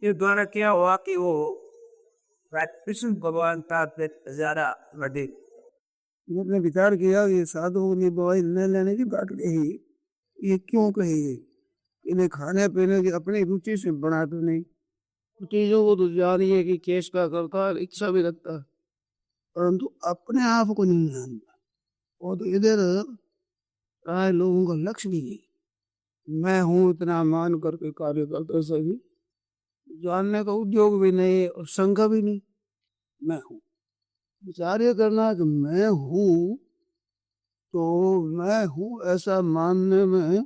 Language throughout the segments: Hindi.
ये द्वारा क्या हुआ कि वो कृष्ण भगवान का नजारा बढ़े। मैंने विचार किया कि साधुओं की दवाई न लेने की बात कही, ये क्यों कही? इन्हें खाने पीने की अपनी रुचि से बनाते नहीं, चीजों को तो जानिए कि केस का करता है, इच्छा भी रखता है, परंतु अपने आप को नहीं जानता। वो तो इधर प्राय लोगों का लक्ष्य भी नहीं, मैं हूँ इतना मान करके कार्य करते सभी, जानने का उद्योग भी नहीं और शंका भी नहीं। मैं हूँ, विचार ये करना कि मैं हूँ, तो मैं हूँ ऐसा मानने में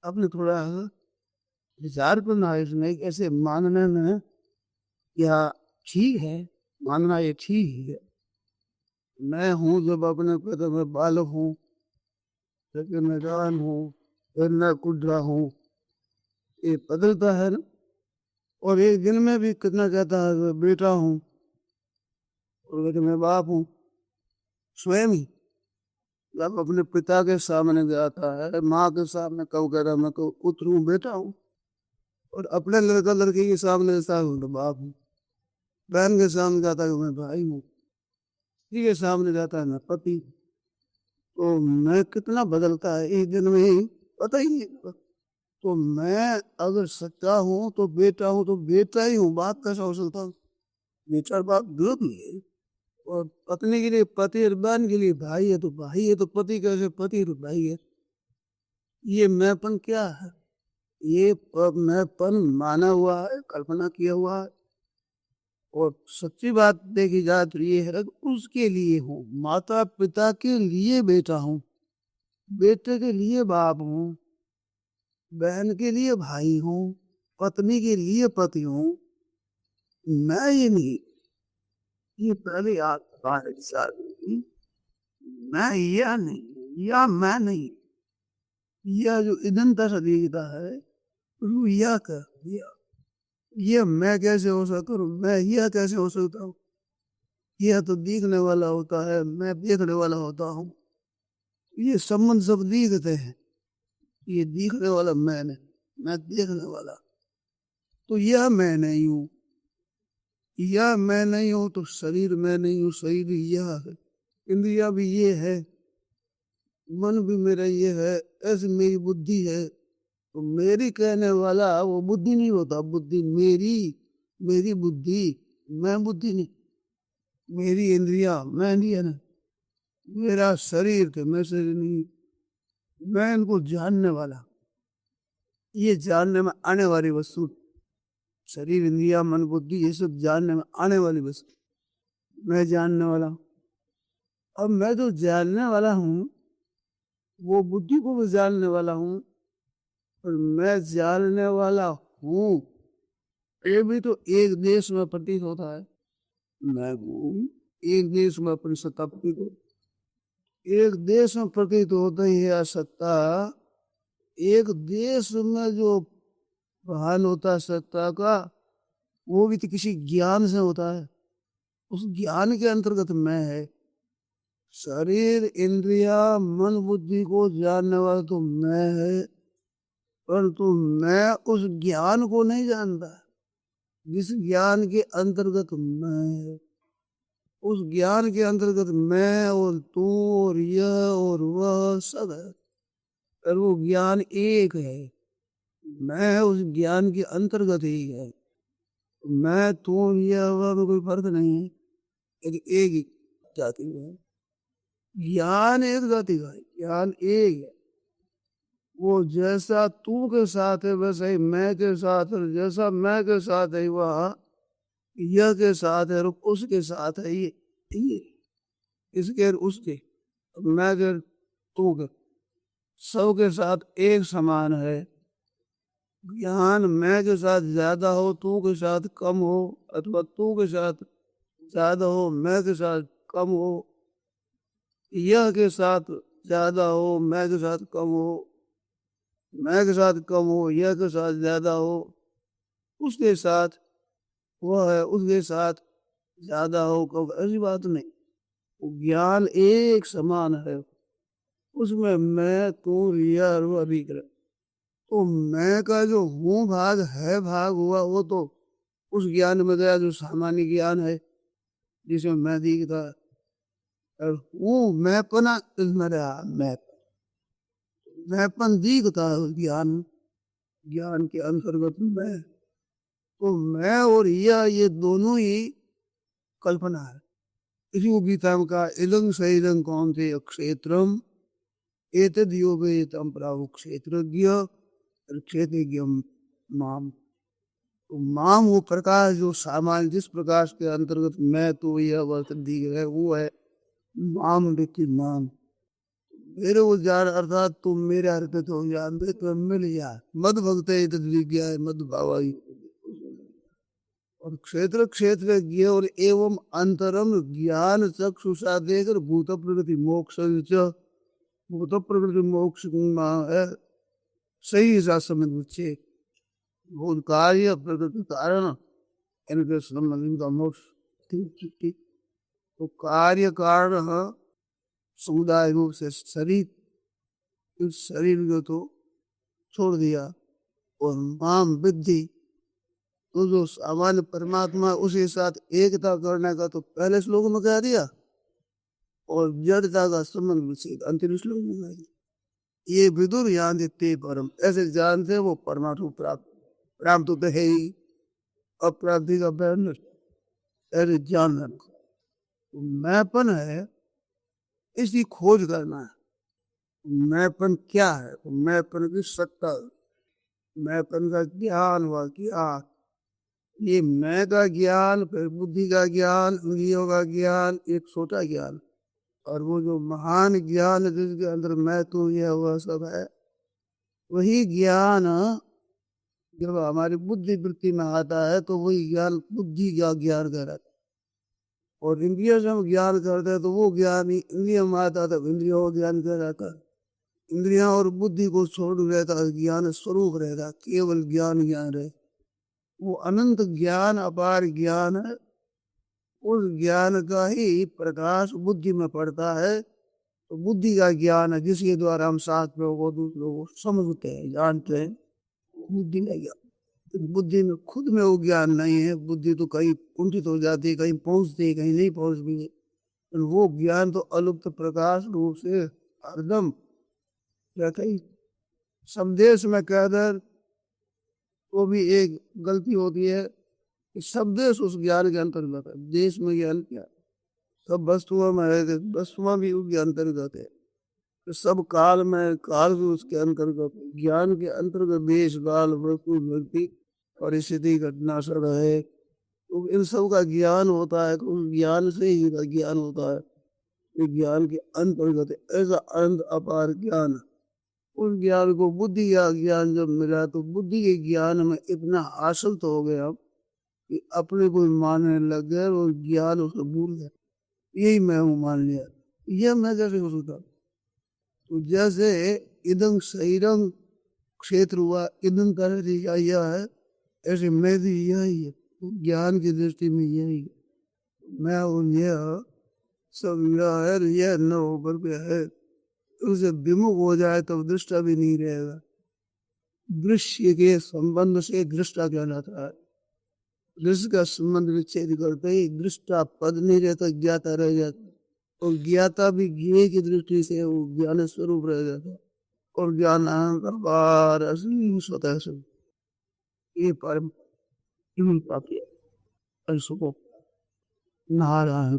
अपने थोड़ा विचार करना है इसमें, कैसे मानने में क्या ठीक है, मानना ये ठीक है। मैं हूँ जब अपने पैदा में बालक हूँ, फिर मैं जवान हूँ, फिर मैं कुड्रा हूँ, ये बदलता है ना। और एक दिन में भी कितना कहता है बेटा हूँ, और मैं बाप हूँ। स्वयं ही जब अपने पिता के सामने जाता है, माँ के सामने कब कह रहा मैं पुत्र हूँ, बेटा हूँ, और अपने लड़का लड़की के सामने जाता हूँ तो बाप हूँ, बहन के सामने जाता है मैं भाई हूँ, किसी के सामने जाता है मैं पति। तो मैं कितना बदलता है एक दिन में ही पता ही नहीं। तो मैं अगर सच्चा हूँ तो बेटा हूँ, तो बेटा ही हूँ, बाप कैसा हो सकता हूँ? बेटा बाप दो भी है, और पत्नी के लिए पति और बहन के लिए भाई है तो भाई है, तो पति कैसे पति है तो भाई है। ये मैंपन क्या है? ये मैंपन माना हुआ है, कल्पना किया हुआ है। और सच्ची बात देखी जाए तो ये है उसके लिए हूँ, माता पिता के लिए बेटा हूँ, बेटे के लिए बाप हूँ, बहन के लिए भाई हूँ, पत्नी के लिए पति हूँ। मैं ये नहीं, ये पहले मैं यह नहीं, या मैं नहीं, यह जो इदंता सा दिखता है वो यह कर दिया, ये मैं कैसे हो सकता हूँ, मैं यह कैसे हो सकता हूँ? यह तो दिखने वाला होता है, मैं देखने वाला होता हूँ। ये संबंध सब दिखते हैं, ये दिखने वाला मैं नहीं, मैं देखने वाला। तो यह मैं नहीं हूँ, यह मैं नहीं हूँ, तो शरीर मैं नहीं हूँ, शरीर यह है, इंद्रिया भी ये है, मन भी मेरा ये है, ऐसी मेरी बुद्धि है। तो मेरी कहने वाला वो बुद्धि नहीं होता, बुद्धि मेरी, मेरी बुद्धि, मैं बुद्धि नहीं, मेरी इंद्रिया मैं नहीं है ना, मेरा शरीर के मैं शरीर नहीं, मैं इनको जानने वाला, ये जानने में आने वाली वस्तु, शरीर इंद्रिया मन बुद्धि ये सब जानने में आने वाली वस्तु, मैं जानने वाला। अब मैं जो जानने वाला हूँ वो बुद्धि को भी जानने वाला हूँ, और मैं जानने वाला हूँ ये भी तो एक देश में प्रतीत होता है। मैं हूँ एक देश में अपनी सत्ता प्रतीत हो, एक देश में प्रतीत होता ही है सत्ता, एक देश में जो भान होता है सत्ता का वो भी तो किसी ज्ञान से होता है, उस ज्ञान के अंतर्गत मैं है। शरीर इंद्रिया मन बुद्धि को जानने वाला तो मैं है, परंतु मैं उस ज्ञान को नहीं जानता जिस ज्ञान के अंतर्गत मैं है। उस ज्ञान के अंतर्गत मैं और तू और यह और वह सब है, और वो ज्ञान एक है, मैं उस ज्ञान के अंतर्गत ही है। मैं तू यह वह में कोई फर्क नहीं है, एक ही जाति है, ज्ञान एक जाति का है, ज्ञान एक है। वो जैसा तू के साथ है वैसा ही मैं के साथ है, जैसा मैं के साथ है वह यह के साथ है, और उसके साथ है ये इसके और उसके, मैं के तू के सब के साथ एक समान है। ज्ञान मैं के साथ ज्यादा हो तू के साथ कम हो, अथवा तू के साथ ज्यादा हो मैं के साथ कम हो, यह के साथ ज्यादा हो मैं के साथ कम हो, मैं के साथ कम हो यह के साथ ज्यादा हो, उसके साथ वह है उसके साथ ज्यादा हो कम, ऐसी बात नहीं। ज्ञान एक समान है, उसमें मैं तू यह और वह भी करे। तो मैं का जो हूँ भाग है भाग हुआ वो तो उस ज्ञान में गया जो सामान्य ज्ञान है, जिसमें मैं दिखता है। और हूँ मैंपना इसमें रहा, मैंपन दिखता है उस ज्ञान, ज्ञान के अंतर्गत मैं। तो मैं और ये दोनों ही कल्पना है। इसी को गीता में कहा इदं शरीरं कौन्तेय क्षेत्रम एतद् यो वेदं प्राहुः क्षेत्रज्ञ क्षेत्रज्ञम माम। तो माम वो प्रकाश जो सामान्य जिस प्रकाश के अंतर्गत मैं तो यह वर्तन दी है वो है माम व्यक्ति माम। मेरे को जान अर्थात तुम मेरे अर्पित हो जान दे तो मिल जाए मद भक्त विज्ञा मद भावाई। और क्षेत्र क्षेत्र ज्ञ और एवं अंतरम ज्ञान चक्षुषा देकर भूत प्रकृति मोक्ष भूत प्रकृति मोक्ष है सही ऐसा समझ बच्चे। भूत कार्य प्रकृति कारण इनके संबंध का मोक्ष ठीक। तो कार्य कारण समुदाय रूप से शरीर, इस शरीर को तो छोड़ दिया। और माम विद्धि तो जो सामान्य परमात्मा उसके साथ एकता करने का तो पहले श्लोक में कह दिया। और जड़ता का संबंध विषय अंतिम श्लोक में कह दिया। ये विदुर जानते परम, ऐसे जानते वो परमात्मा प्राप्त प्राप्त तो है ही, अप्राप्ति का बहन ऐसे जान रखो। तो मैंपन है इसकी खोज करना है। मैंपन क्या है? तो मैंपन की सत्ता, मैंपन का ज्ञान हुआ कि ये मैं का ज्ञान, फिर बुद्धि का ज्ञान, इंद्रियों का ज्ञान, एक छोटा ज्ञान। और वो जो महान ज्ञान जिसके अंदर मैं तू यह हुआ सब है, वही ज्ञान जब हमारी बुद्धि वृत्ति में आता है तो वही ज्ञान बुद्धि का ज्ञान कहलाता है। और इंद्रियों से हम ज्ञान करते हैं तो वो ज्ञान ही इंद्रियों में आता था, इंद्रियों का ज्ञान कहलाता है। इंद्रियां और बुद्धि को छोड़ रहता है, ज्ञान स्वरूप रहता, केवल ज्ञान ज्ञान रहे। वो अनंत ज्ञान अपार ज्ञान है। उस ज्ञान का ही प्रकाश बुद्धि में पड़ता है। तो बुद्धि का ज्ञान है जिसके द्वारा हम साथ में वो दूसरों को समझते हैं, जानते हैं। बुद्धि का ज्ञान, बुद्धि में खुद में वो ज्ञान नहीं है। बुद्धि तो कहीं कुंठित हो जाती है, कहीं पहुंचती है, कहीं नहीं पहुंचती है। वो ज्ञान तो अलुप्त प्रकाश रूप से हरदम कहीं संदेश में कहकर वो भी एक गलती होती है कि सब देश उस ज्ञान के अंतर्गत है। देश में ज्ञान क्या, सब वस्तुओं में है, वस्तुओं भी उसके अंतर्गत है। तो सब काल में काल भी उसके अंतर्गत, ज्ञान के अंतर्गत देश काल वस्तु व्यक्ति परिस्थिति घटना सब है। तो इन सब का ज्ञान होता है, उस ज्ञान से ही का ज्ञान होता है। ज्ञान के अंतर्गत ऐसा अनंत अपार ज्ञान। उस ज्ञान को बुद्धि का ज्ञान जब मिला तो बुद्धि के ज्ञान में इतना आसक्त हो गया कि अपने को मानने लग गए और ज्ञान उसे भूल गया। यही मैं हूँ मान लिया। यह मैं कैसे हो सकता? तो जैसे इदं शरीरं क्षेत्र हुआ, इदं कर यह है, ऐसे मैं भी यही है। तो ज्ञान की दृष्टि में यही मैं और यह सब यह न होकर के है। उसे विमुख हो जाए तो दृष्टा भी नहीं रहेगा। दृश्य के संबंध से दृष्टा कहलाता है। दृश्य का संबंध विच्छेद करते ही दृष्टा पद नहीं रहता, ज्ञाता रह जाता। और ज्ञाता भी ज्ञेय की दृष्टि से वो ज्ञान स्वरूप रह जाता। और ज्ञान असीम स्वतः से ये परम पापी नारायण।